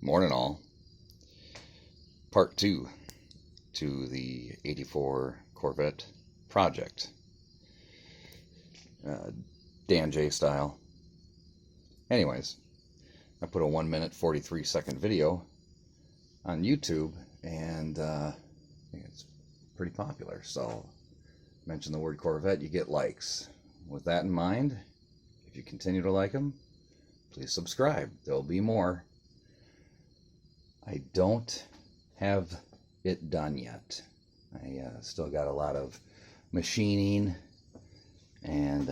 Morning all. Part 2 to the 84 Corvette project. Dan J style. Anyways, I put a 1-minute 43-second video on YouTube and I think it's pretty popular. So mention the word Corvette, you get likes. With that in mind, if you continue to like them, please subscribe. There'll be more. I don't have it done yet. I still got a lot of machining and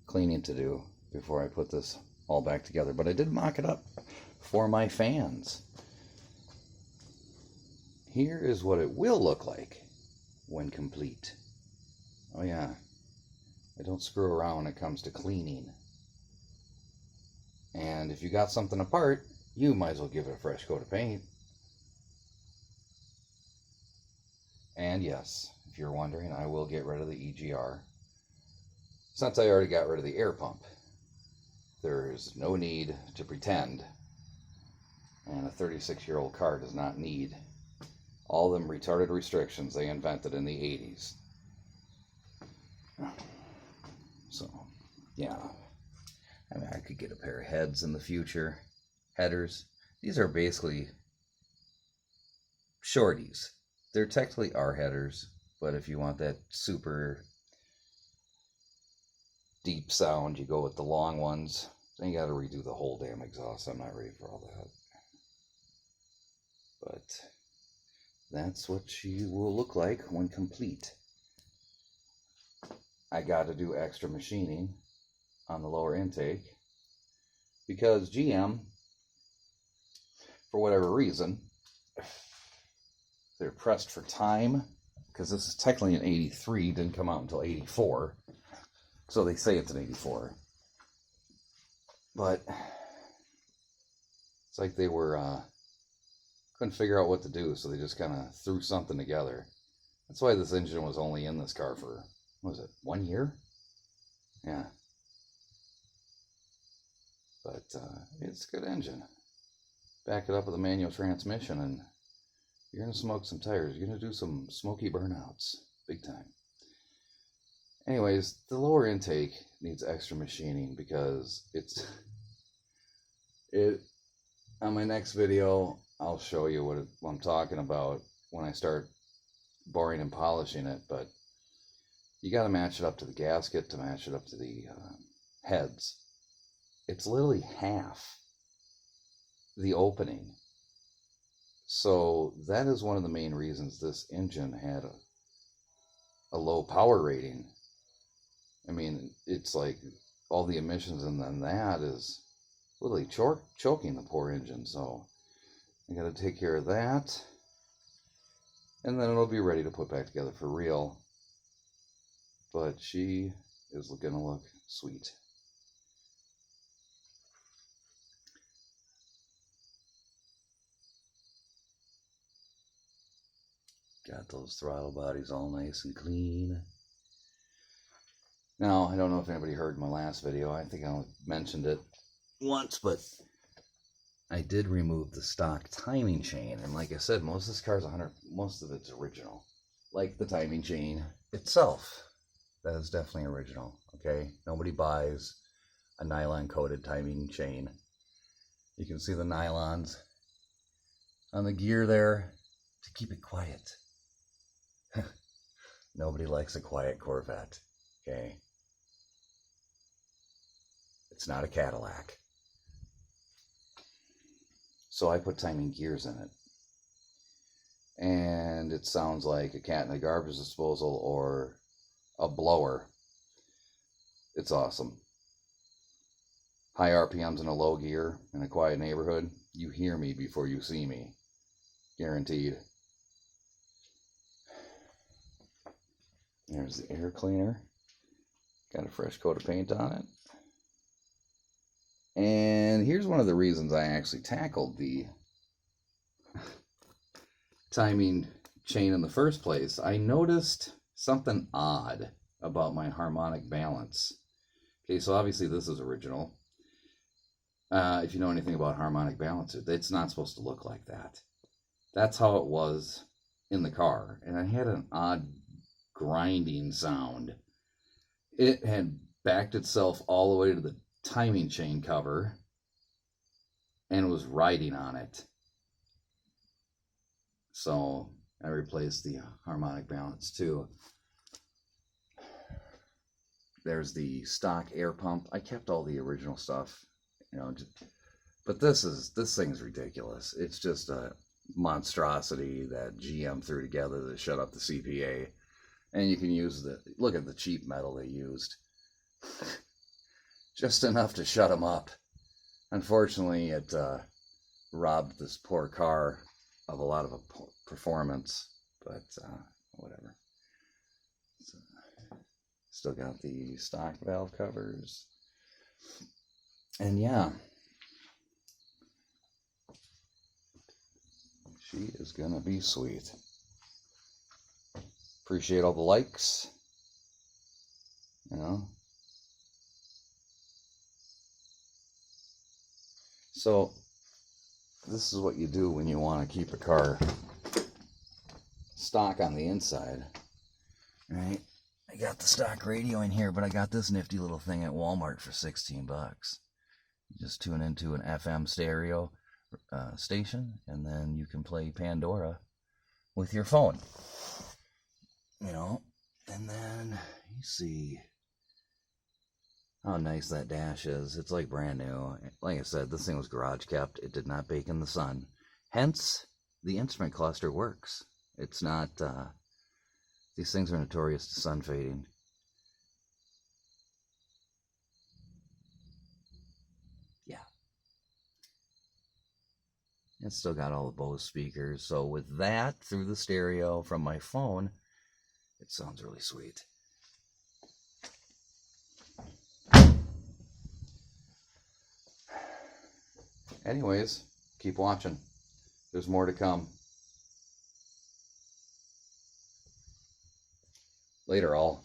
cleaning to do before I put this all back together. But I did mock it up for my fans. Here is what it will look like when complete. Oh yeah, I don't screw around when it comes to cleaning. And if you got something apart, you might as well give it a fresh coat of paint. And yes, if you're wondering, I will get rid of the EGR. Since I already got rid of the air pump, there's no need to pretend. And a 36-year-old car does not need all them retarded restrictions they invented in the 80s. So, yeah. I mean, I could get a pair of heads in the future. Headers. These are basically shorties. They're technically R headers, but if you want that super deep sound, you go with the long ones. Then you got to redo the whole damn exhaust. I'm not ready for all that. But that's what she will look like when complete. I got to do extra machining on the lower intake because GM, for whatever reason, they're pressed for time, because this is technically an 83, didn't come out until 84, so they say it's an 84, but it's like they were couldn't figure out what to do, so they just kind of threw something together. That's why this engine was only in this car for, what was it, 1 year? Yeah. But it's a good engine. Back it up with a manual transmission and you're going to smoke some tires. You're going to do some smoky burnouts. Big time. Anyways, the lower intake needs extra machining because on my next video, I'll show you what I'm talking about when I start boring and polishing it. But you got to match it up to the gasket to match it up to the heads. It's literally half the opening. So that is one of the main reasons this engine had a low power rating. I mean, it's like all the emissions, and then that is literally choking the poor engine. So I got to take care of that, and then it'll be ready to put back together for real. But she is going to look sweet. Got those throttle bodies all nice and clean. Now, I don't know if anybody heard my last video. I think I mentioned it once, but I did remove the stock timing chain. And like I said, most of this car is most of it's original. Like the timing chain itself. That is definitely original, okay? Nobody buys a nylon-coated timing chain. You can see the nylons on the gear there to keep it quiet. Nobody likes a quiet Corvette, okay? It's not a Cadillac. So I put timing gears in it. And it sounds like a cat in a garbage disposal or a blower. It's awesome. High RPMs in a low gear in a quiet neighborhood. You hear me before you see me. Guaranteed. There's the air cleaner. Got a fresh coat of paint on it. And here's one of the reasons I actually tackled the timing chain in the first place. I noticed something odd about my harmonic balance. Okay, so obviously this is original. If you know anything about harmonic balancer, it's not supposed to look like that. That's how it was in the car, and it had an odd grinding sound. It had backed itself all the way to the timing chain cover and was riding on it. So I replaced the harmonic balance too. There's the stock air pump. I kept all the original stuff, you know, but this thing's ridiculous. It's just a monstrosity that GM threw together to shut up the CPA. And you can use look at the cheap metal they used. Just enough to shut them up. Unfortunately, it robbed this poor car of a lot of performance, but whatever. So, still got the stock valve covers. And yeah, she is gonna be sweet. Appreciate all the likes, you know. So this is what you do when you want to keep a car stock on the inside, right? I got the stock radio in here, but I got this nifty little thing at Walmart for $16. You just tune into an FM stereo station, and then you can play Pandora with your phone. You know, and then you see how nice that dash is. It's like brand new. Like I said, this thing was garage kept. It did not bake in the sun. Hence, the instrument cluster works. It's not, these things are notorious to sun fading. Yeah. It's still got all the Bose speakers. So with that, through the stereo from my phone, it sounds really sweet. Anyways, keep watching. There's more to come. Later, all.